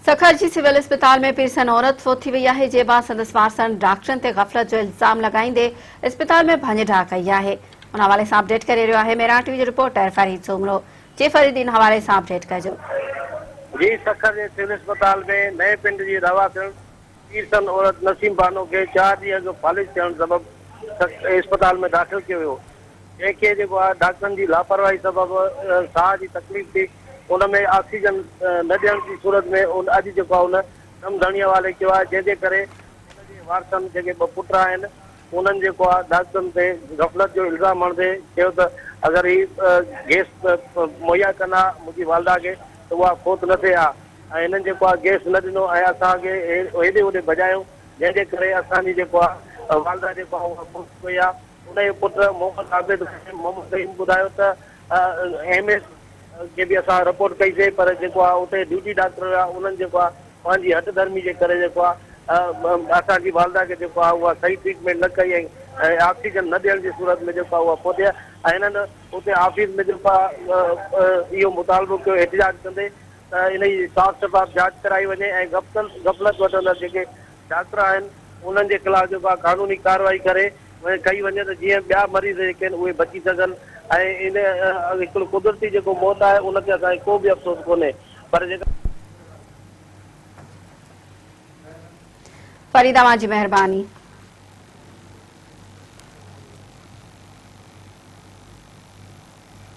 सखर जी civil अस्पताल में पिरसन औरत फोत थी वई आहे जे बाद संदस वारसन डॉक्टरन ते गफलत जो इल्जाम लगाईंदे अस्पताल में भंजढा कई आहे। उन हवाले से अपडेट करे रहियो आहे मेरा टीवी जो रिपोर्टर फरीद सोमरो। जे फरीद इन हवाले से अपडेट कजो। जी सखर जे सिविल अस्पताल में नए पिंड जी रवासन पिरसन औरत नसीम बानो के 4 ॾींहं अॻु फालिज थियण सबब अस्पताल में दाख़िल कियो वियो। जंहिंखे जेको आहे डॉक्टरनि जी लापरवाही सबब साह जी तकलीफ़ थी उनमें ऑक्सीजन न ॾियण जी सूरत में अॼु जेको आहे उन कमु धणीअ वारे कयो आहे, जंहिंजे करे उनजे वारसनि जेके 2 पुट आहिनि उन्हनि जेको आहे डॉक्टरनि ते गफ़लत जो इल्ज़ाम हणंदे चयो त अगरि ही गैस मुहैया कंदा मुंहिंजी वालदा खे त उहा फोत न थिए हा ऐं हिननि जेको आहे गैस न ॾिनो ऐं असांखे हेॾे होॾे भॼायूं, जंहिंजे करे असांजी जेको आहे वालदा जेको आहे उहा फोत कई आहे। उनजो पुटु मोहम्मद आबिद रहीम ॿुधायो त MS के भी असां रिपोर्ट कईसीं, पर जेको आहे उते ड्यूटी डॉक्टर हुआ उन्हनि जेको आहे पंहिंजी हट धर्मी जे करे जेको आहे असांजी वालदा खे जेको आहे उहा सही ट्रीटमेंट न कई ऐं ऑक्सीजन न ॾियण जी सूरत में जेको आहे उहा पहुती ऐं हिननि उते ऑफिस में जेको आहे इहो मुतालबो कयो एहतिजाज कंदे त इन जी साफ़ शफ़ाफ़ जांच कराई वञे ऐं गफ़लत वठंदड़ जेके डॉक्टर आहिनि उन्हनि जे ख़िलाफ़ जेको आहे कानूनी कार्रवाई करे कई वञे त जीअं ॿिया मरीज़ जेके आहिनि उहे बची सघनि ऐं इन हिकिड़ो कुदरती जेको मौत आहे उनते असांखे को बि अफ़सोस कोन्हे, पर जेका फरीदा जी मेहरबानी।